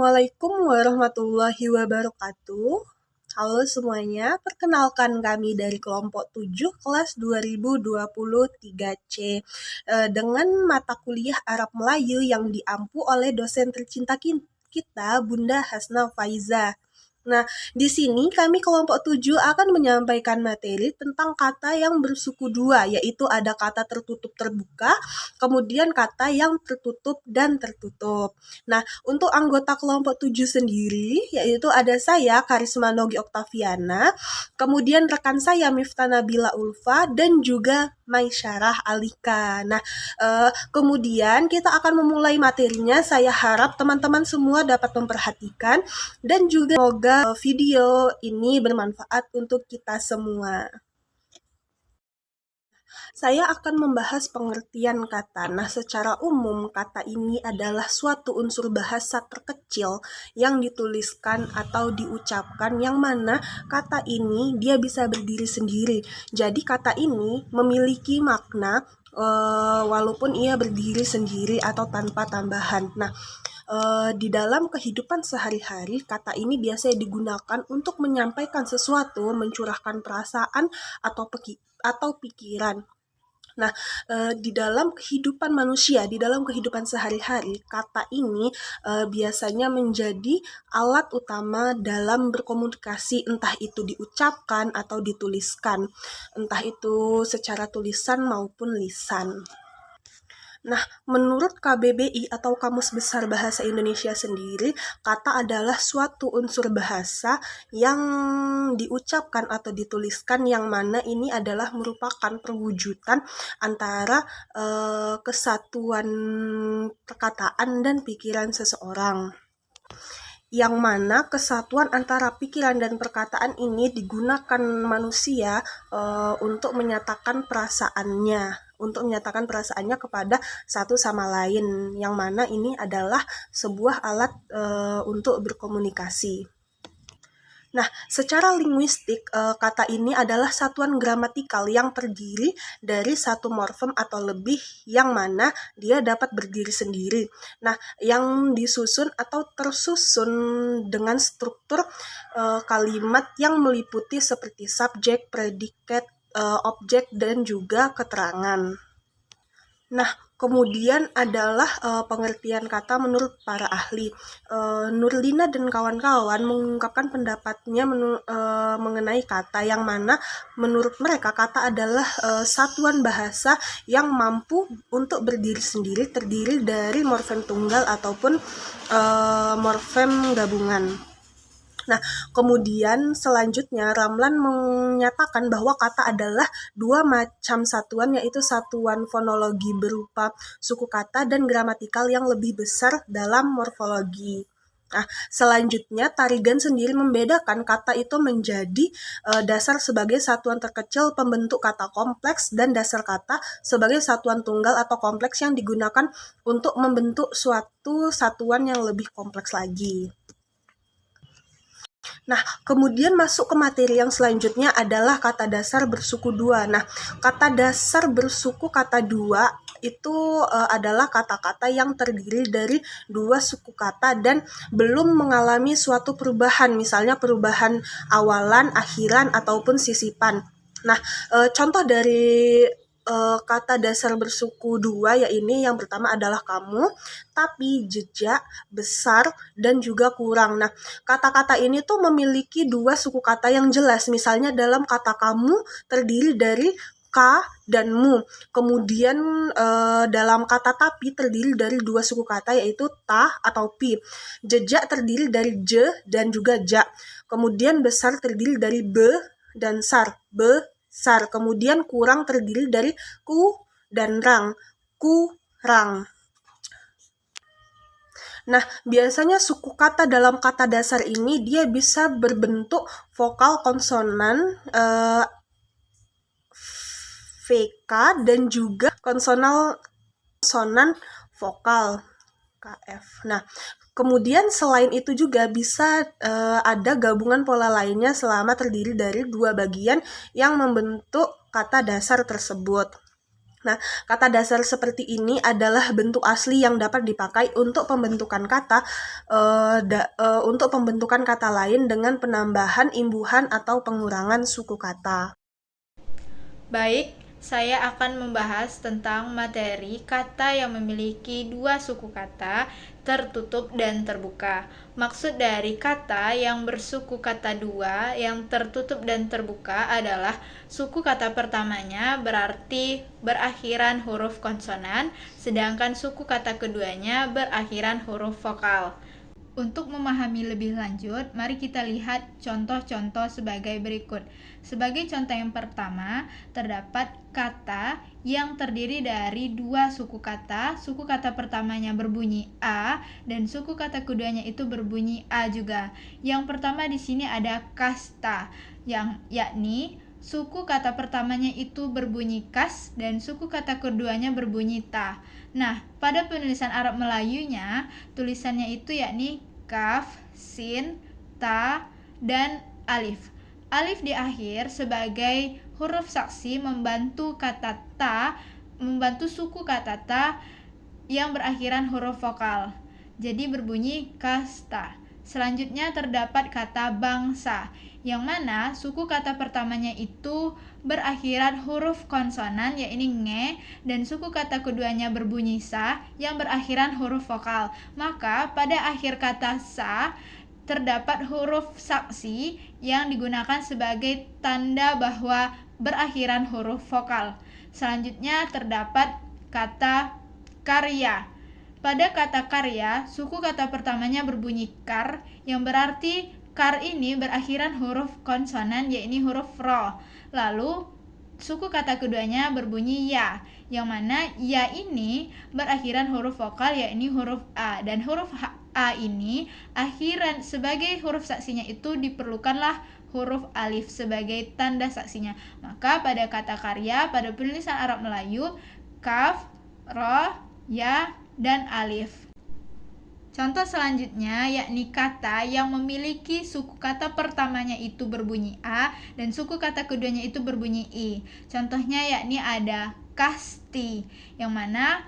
Assalamualaikum warahmatullahi wabarakatuh. Halo semuanya, perkenalkan kami dari kelompok 7 kelas 2023C dengan mata kuliah Arab Melayu yang diampu oleh dosen tercinta kita, Bunda Hasna Faiza. Nah, di sini kami kelompok 7 akan menyampaikan materi tentang kata yang bersuku dua, yaitu ada kata tertutup terbuka, kemudian kata yang tertutup dan tertutup. Nah, untuk anggota kelompok 7 sendiri, yaitu ada saya, Karisma Nogi Oktaviana, kemudian rekan saya Miftah Nabila Ulfa, dan juga Maisyarah Alika. Nah, kemudian kita akan memulai materinya. Saya harap teman-teman semua dapat memperhatikan dan juga semoga video ini bermanfaat untuk kita semua. Saya akan membahas pengertian kata. Nah, secara umum, kata ini adalah suatu unsur bahasa terkecil yang dituliskan atau diucapkan, yang mana kata ini dia bisa berdiri sendiri. Jadi, kata ini memiliki makna walaupun ia berdiri sendiri atau tanpa tambahan. Nah, di dalam kehidupan sehari-hari, kata ini biasanya digunakan untuk menyampaikan sesuatu, mencurahkan perasaan atau pikiran. Nah, di dalam kehidupan manusia, di dalam kehidupan sehari-hari, kata ini biasanya menjadi alat utama dalam berkomunikasi, entah itu diucapkan atau dituliskan, entah itu secara tulisan maupun lisan. Nah, menurut KBBI atau Kamus Besar Bahasa Indonesia sendiri, kata adalah suatu unsur bahasa yang diucapkan atau dituliskan, yang mana ini adalah merupakan perwujudan antara kesatuan perkataan dan pikiran seseorang, yang mana kesatuan antara pikiran dan perkataan ini digunakan manusia untuk menyatakan perasaannya kepada satu sama lain, yang mana ini adalah sebuah alat untuk berkomunikasi. Nah, secara linguistik, kata ini adalah satuan gramatikal yang terdiri dari satu morfem atau lebih, yang mana dia dapat berdiri sendiri. Nah, yang disusun atau tersusun dengan struktur kalimat yang meliputi seperti subjek, predikat, objek, dan juga keterangan. Nah, kemudian adalah pengertian kata menurut para ahli. Nurlina dan kawan-kawan mengungkapkan pendapatnya mengenai kata, yang mana menurut mereka kata adalah satuan bahasa yang mampu untuk berdiri sendiri, terdiri dari morfem tunggal ataupun morfem gabungan. Nah, kemudian selanjutnya Ramlan menyatakan bahwa kata adalah dua macam satuan, yaitu satuan fonologi berupa suku kata dan gramatikal yang lebih besar dalam morfologi. Nah, selanjutnya Tarigan sendiri membedakan kata itu menjadi dasar sebagai satuan terkecil pembentuk kata kompleks, dan dasar kata sebagai satuan tunggal atau kompleks yang digunakan untuk membentuk suatu satuan yang lebih kompleks lagi. Nah, kemudian masuk ke materi yang selanjutnya adalah kata dasar bersuku dua. Nah, kata dasar bersuku kata dua itu adalah kata-kata yang terdiri dari dua suku kata dan belum mengalami suatu perubahan, misalnya perubahan awalan, akhiran, ataupun sisipan. Nah, contoh dari kata dasar bersuku dua, yaitu yang pertama adalah kamu, tapi, jejak, besar, dan juga kurang. Nah, kata-kata ini tuh memiliki dua suku kata yang jelas. Misalnya dalam kata kamu terdiri dari ka dan mu. Kemudian dalam kata tapi terdiri dari dua suku kata, yaitu ta atau pi. Jejak terdiri dari je dan juga ja. Kemudian besar terdiri dari be dan sar. Besar. Kemudian kurang terdiri dari ku dan rang. Kurang. Nah, biasanya suku kata dalam kata dasar ini dia bisa berbentuk vokal konsonan VK dan juga konsonan vokal KF. Nah, kemudian selain itu juga bisa ada gabungan pola lainnya selama terdiri dari dua bagian yang membentuk kata dasar tersebut. Nah, kata dasar seperti ini adalah bentuk asli yang dapat dipakai untuk pembentukan kata lain dengan penambahan, imbuhan, atau pengurangan suku kata. Baik, saya akan membahas tentang materi kata yang memiliki dua suku kata, tertutup dan terbuka. Maksud dari kata yang bersuku kata dua, yang tertutup dan terbuka adalah suku kata pertamanya berarti berakhiran huruf konsonan, sedangkan suku kata keduanya berakhiran huruf vokal. Untuk memahami lebih lanjut, mari kita lihat contoh-contoh sebagai berikut. Sebagai contoh yang pertama, terdapat kata yang terdiri dari dua suku kata. Suku kata pertamanya berbunyi A dan suku kata keduanya itu berbunyi A juga. Yang pertama di sini ada kasta, yakni suku kata pertamanya itu berbunyi kas dan suku kata keduanya berbunyi ta. Nah, pada penulisan Arab Melayunya, tulisannya itu yakni kaf, sin, ta, dan alif. Alif di akhir sebagai huruf saksi membantu suku kata ta yang berakhiran huruf vokal. Jadi berbunyi kasta. Selanjutnya terdapat kata bangsa, yang mana suku kata pertamanya itu berakhiran huruf konsonan yaitu nge, dan suku kata keduanya berbunyi sa yang berakhiran huruf vokal. Maka pada akhir kata sa terdapat huruf saksi yang digunakan sebagai tanda bahwa berakhiran huruf vokal. Selanjutnya terdapat kata karya. Pada kata karya, suku kata pertamanya berbunyi kar, yang berarti kar ini berakhiran huruf konsonan yaitu huruf ro. Lalu suku kata keduanya berbunyi ya, yang mana ya ini berakhiran huruf vokal yaitu huruf a, dan huruf a ini akhiran sebagai huruf saksinya itu diperlukanlah huruf alif sebagai tanda saksinya. Maka pada kata karya pada penulisan Arab Melayu, kaf, ro, ya, dan alif. Contoh selanjutnya yakni kata yang memiliki suku kata pertamanya itu berbunyi A dan suku kata keduanya itu berbunyi I. Contohnya yakni ada kasti, yang mana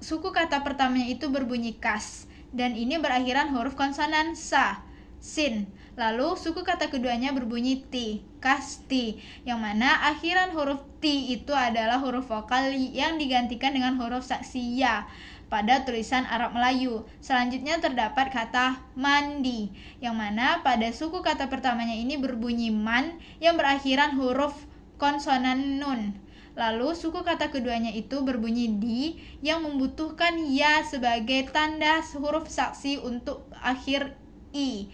suku kata pertamanya itu berbunyi kas dan ini berakhiran huruf konsonan sa, sin. Lalu suku kata keduanya berbunyi ti, kasti, yang mana akhiran huruf ti itu adalah huruf vokal yang digantikan dengan huruf saksi ya pada tulisan Arab Melayu. Selanjutnya terdapat kata mandi, yang mana pada suku kata pertamanya ini berbunyi man yang berakhiran huruf konsonan nun. Lalu suku kata keduanya itu berbunyi di yang membutuhkan ya sebagai tanda huruf saksi untuk akhir i.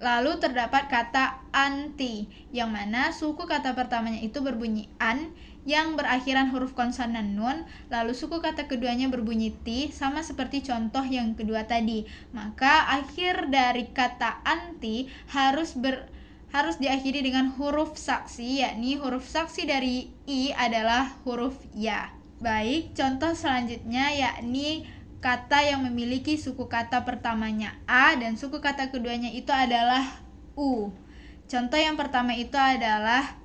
Lalu terdapat kata anti, yang mana suku kata pertamanya itu berbunyi an yang berakhiran huruf konsonan nun, lalu suku kata keduanya berbunyi ti, sama seperti contoh yang kedua tadi. Maka akhir dari kata anti harus diakhiri dengan huruf saksi, yakni huruf saksi dari i adalah huruf ya. Baik, contoh selanjutnya yakni kata yang memiliki suku kata pertamanya A dan suku kata keduanya itu adalah U. Contoh yang pertama itu adalah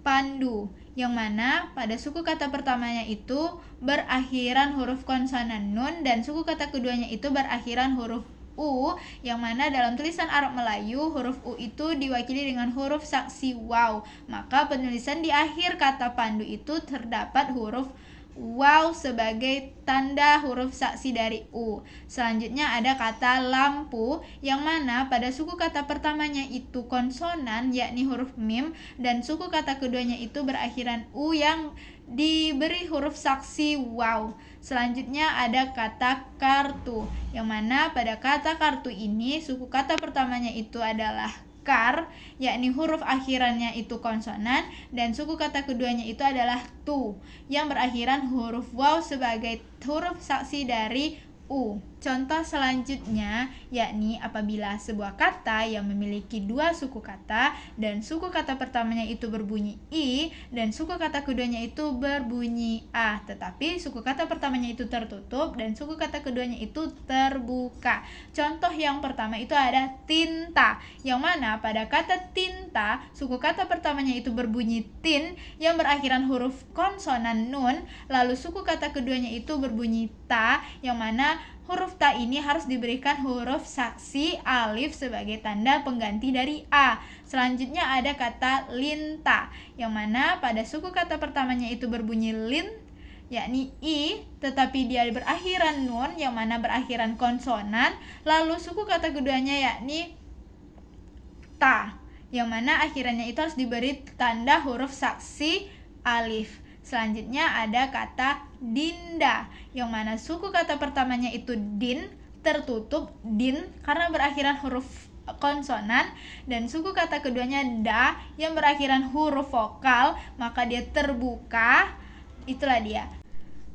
pandu, yang mana pada suku kata pertamanya itu berakhiran huruf konsonan nun dan suku kata keduanya itu berakhiran huruf U, yang mana dalam tulisan Arab Melayu huruf U itu diwakili dengan huruf saksi waw. Maka penulisan di akhir kata pandu itu terdapat huruf waw sebagai tanda huruf saksi dari U. Selanjutnya ada kata lampu, yang mana pada suku kata pertamanya itu konsonan yakni huruf mim dan suku kata keduanya itu berakhiran U yang diberi huruf saksi waw. Selanjutnya ada kata kartu, yang mana pada kata kartu ini suku kata pertamanya itu adalah kar, yakni huruf akhirannya itu konsonan, dan suku kata keduanya itu adalah tu, yang berakhiran huruf waw sebagai huruf saksi dari U. Contoh selanjutnya yakni apabila sebuah kata yang memiliki dua suku kata dan suku kata pertamanya itu berbunyi I dan suku kata keduanya itu berbunyi A, tetapi suku kata pertamanya itu tertutup dan suku kata keduanya itu terbuka. Contoh yang pertama itu ada tinta, yang mana pada kata tinta suku kata pertamanya itu berbunyi tin yang berakhiran huruf konsonan nun, lalu suku kata keduanya itu berbunyi ta, yang mana huruf ta ini harus diberikan huruf saksi alif sebagai tanda pengganti dari a. Selanjutnya ada kata linta, yang mana pada suku kata pertamanya itu berbunyi lin, yakni i, tetapi dia berakhiran nun, yang mana berakhiran konsonan. Lalu suku kata keduanya yakni ta, yang mana akhirannya itu harus diberi tanda huruf saksi alif. Selanjutnya ada kata dinda, yang mana suku kata pertamanya itu din, tertutup din karena berakhiran huruf konsonan, dan suku kata keduanya da yang berakhiran huruf vokal, maka dia terbuka. Itulah dia.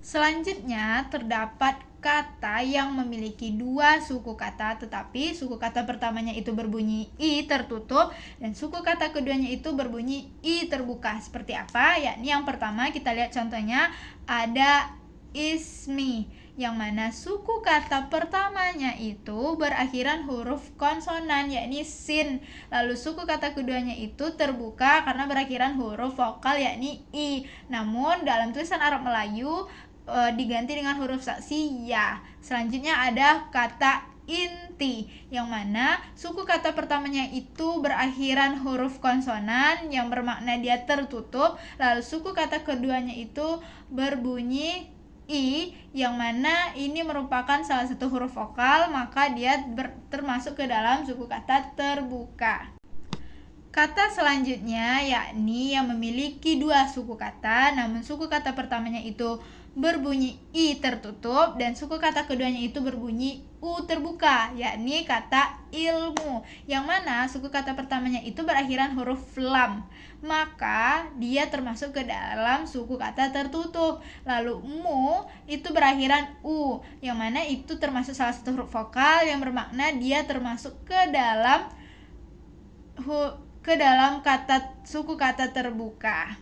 Selanjutnya terdapat kata yang memiliki dua suku kata, tetapi suku kata pertamanya itu berbunyi i tertutup dan suku kata keduanya itu berbunyi i terbuka. Seperti apa? Yakni yang pertama kita lihat contohnya ada ismi, yang mana suku kata pertamanya itu berakhiran huruf konsonan yakni sin, lalu suku kata keduanya itu terbuka karena berakhiran huruf vokal yakni i. Namun dalam tulisan Arab Melayu diganti dengan huruf saksi ya. Selanjutnya ada kata inti, yang mana suku kata pertamanya itu berakhiran huruf konsonan yang bermakna dia tertutup, lalu suku kata keduanya itu berbunyi i, yang mana ini merupakan salah satu huruf vokal, maka dia termasuk ke dalam suku kata terbuka. Kata selanjutnya yakni yang memiliki dua suku kata, namun suku kata pertamanya itu berbunyi i tertutup dan suku kata keduanya itu berbunyi u terbuka, yakni kata ilmu, yang mana suku kata pertamanya itu berakhiran huruf lam, maka dia termasuk ke dalam suku kata tertutup. Lalu mu itu berakhiran u, yang mana itu termasuk salah satu huruf vokal yang bermakna dia termasuk ke dalam kata suku kata terbuka.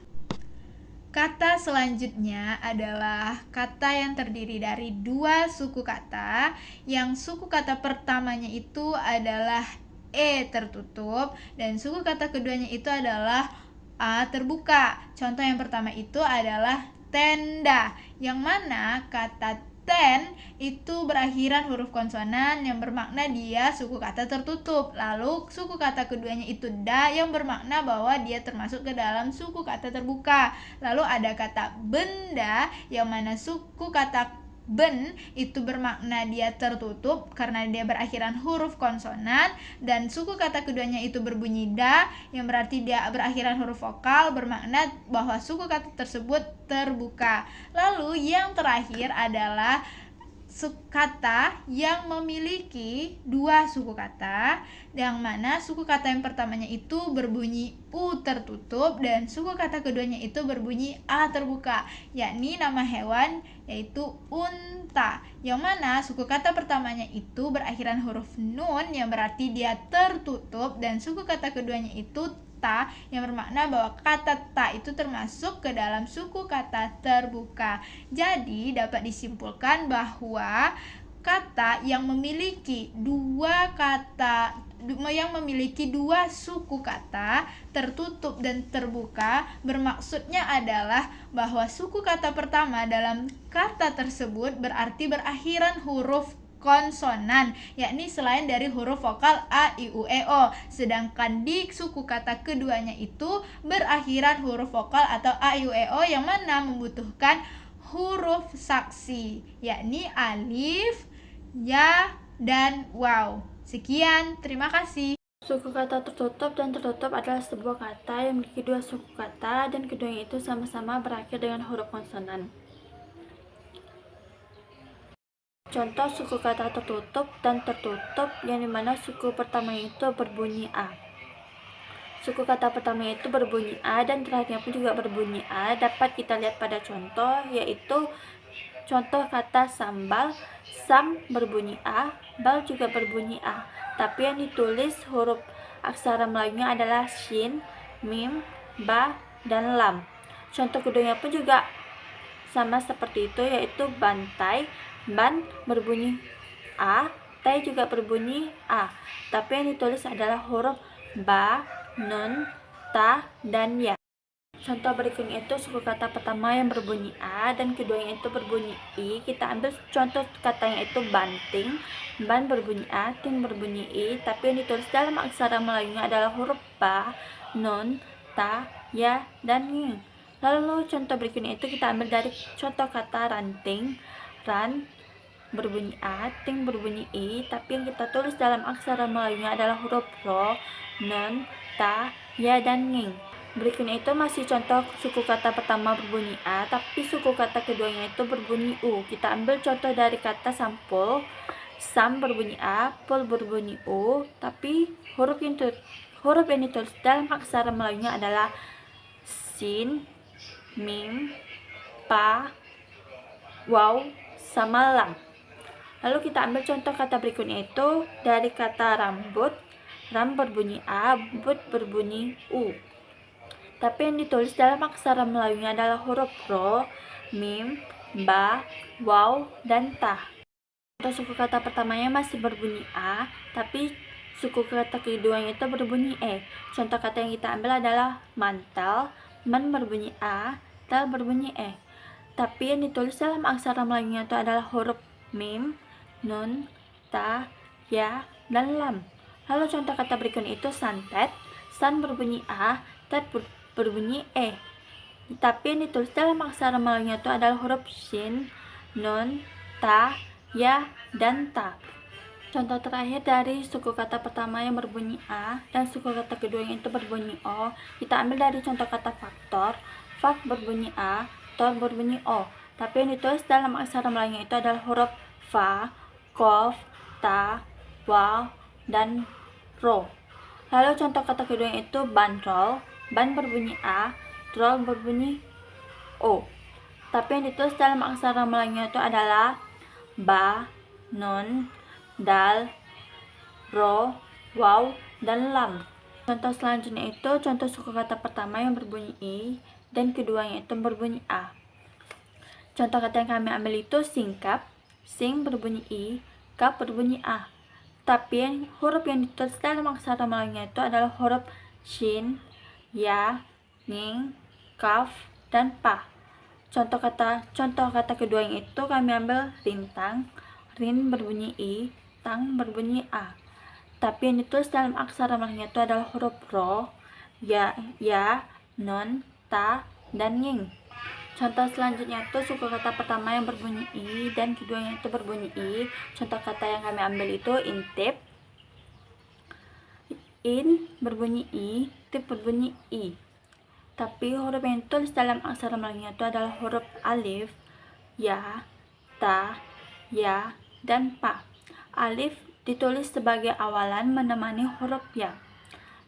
Kata selanjutnya adalah kata yang terdiri dari dua suku kata, yang suku kata pertamanya itu adalah e tertutup dan suku kata keduanya itu adalah a terbuka. Contoh yang pertama itu adalah tenda, yang mana kata ten itu berakhiran huruf konsonan yang bermakna dia suku kata tertutup. Lalu suku kata keduanya itu da yang bermakna bahwa dia termasuk ke dalam suku kata terbuka. Lalu ada kata benda, yang mana suku kata ben itu bermakna dia tertutup karena dia berakhiran huruf konsonan, dan suku kata keduanya itu berbunyi da yang berarti dia berakhiran huruf vokal, bermakna bahwa suku kata tersebut terbuka. Lalu yang terakhir adalah kata yang memiliki dua suku kata, yang mana suku kata yang pertamanya itu berbunyi u tertutup dan suku kata keduanya itu berbunyi a terbuka, yakni nama hewan yaitu unta, yang mana suku kata pertamanya itu berakhiran huruf nun yang berarti dia tertutup dan suku kata keduanya itu ta yang bermakna bahwa kata ta itu termasuk ke dalam suku kata terbuka. Jadi dapat disimpulkan bahwa kata yang memiliki dua suku kata tertutup dan terbuka bermaksudnya adalah bahwa suku kata pertama dalam kata tersebut berarti berakhiran huruf konsonan, yakni selain dari huruf vokal a, i, u, e, o. Sedangkan di suku kata keduanya itu berakhiran huruf vokal atau a, i, u, e, o yang mana membutuhkan huruf saksi, yakni alif, ya, dan waw. Sekian, terima kasih. Suku kata tertutup dan tertutup adalah sebuah kata yang memiliki dua suku kata dan keduanya itu sama-sama berakhir dengan huruf konsonan. Contoh suku kata tertutup dan tertutup yang dimana suku pertama itu berbunyi a. Suku kata pertama itu berbunyi a dan terakhirnya pun juga berbunyi a. Dapat kita lihat pada contoh, yaitu Contoh kata sambal, sam berbunyi A, bal juga berbunyi A, tapi yang ditulis huruf aksara Melayunya adalah shin, mim, ba, dan lam. Contoh keduanya pun juga sama seperti itu, yaitu bantai, ban berbunyi A, tai juga berbunyi A, tapi yang ditulis adalah huruf ba, nun, ta, dan ya. Contoh berikutnya itu suku kata pertama yang berbunyi A dan keduanya itu berbunyi I. Kita ambil contoh katanya itu banting, ban berbunyi A, ting berbunyi I, tapi yang ditulis dalam aksara Melayunya adalah huruf ba, nun, ta, ya, dan nging. Lalu contoh berikutnya itu kita ambil dari contoh kata ranting, ran berbunyi A, ting berbunyi I, tapi yang kita tulis dalam aksara Melayunya adalah huruf ro, nun, ta, ya, dan nging. Berikutnya itu masih contoh suku kata pertama berbunyi A, tapi suku kata keduanya itu berbunyi U. Kita ambil contoh dari kata sampul, sam berbunyi A, pul berbunyi U, tapi huruf yang ditulis dalam aksara Melayunya adalah sin, mim, pa, waw, sama lam. Lalu kita ambil contoh kata berikutnya itu dari kata rambut, ram berbunyi A, but berbunyi U, tapi yang ditulis dalam aksara Melayunya adalah huruf ro, mim, ba, waw, dan ta. Contoh suku kata pertamanya masih berbunyi A, tapi suku kata keduanya itu berbunyi E. Contoh kata yang kita ambil adalah mantel, man berbunyi A, tel berbunyi E, tapi yang ditulis dalam aksara Melayunya itu adalah huruf mim, nun, ta, ya, dan lam. Lalu contoh kata berikutnya itu santet, san berbunyi A, tet berbunyi E, tapi yang ditulis dalam aksara Melayunya itu adalah huruf shin, nun, ta, ya, dan ta. Contoh terakhir dari suku kata pertama yang berbunyi A dan suku kata kedua yang itu berbunyi O, kita ambil dari contoh kata faktor, fak berbunyi A, tor berbunyi O, tapi yang ditulis dalam aksara Melayunya itu adalah huruf fa, kof, ta, waw, dan ro. Lalu contoh kata kedua yang itu bandrol, ban berbunyi A, drol berbunyi O, tapi yang ditulis dalam aksara Melayunya itu adalah ba, nun, dal, ro, waw, dan lam. Contoh selanjutnya itu contoh suku kata pertama yang berbunyi I dan keduanya itu berbunyi A. Contoh kata yang kami ambil itu singkap, sing berbunyi I, kap berbunyi A, tapi huruf yang ditulis dalam aksara Melayunya itu adalah huruf shin, ya, nging, kaf, dan pa. Contoh kata kedua yang itu kami ambil rintang, rin berbunyi I, tang berbunyi A, tapi yang ditulis dalam aksara Melayunya itu adalah huruf ro, ya, nun, ta, dan nging. Contoh selanjutnya itu suku kata pertama yang berbunyi I dan keduanya itu berbunyi I. Contoh kata yang kami ambil itu intip, in berbunyi I, tip berbunyi I, tapi huruf yang ditulis dalam aksara Melayunya itu adalah huruf alif, ya, ta, ya, dan pa. Alif ditulis sebagai awalan menemani huruf ya.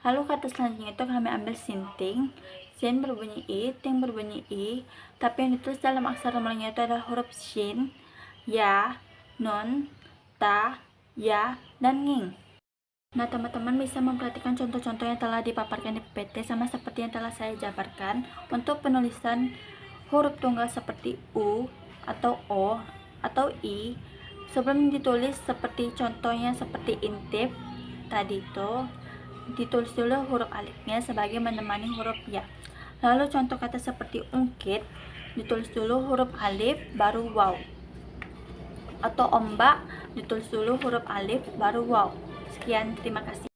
Lalu kata selanjutnya itu kami ambil sinting, sin berbunyi I, ting berbunyi I, tapi yang ditulis dalam aksara Melayunya itu adalah huruf shin, ya, nun, ta, ya, dan nging. Nah, teman-teman bisa memperhatikan contoh-contoh yang telah dipaparkan di PPT sama seperti yang telah saya jabarkan. Untuk penulisan huruf tunggal seperti U atau O atau I, sebelum ditulis seperti contohnya seperti intip tadi itu, ditulis dulu huruf alifnya sebagai menemani huruf ya. Lalu contoh kata seperti ungkit, ditulis dulu huruf alif baru waw. Atau ombak, ditulis dulu huruf alif baru waw. Sekian, terima kasih.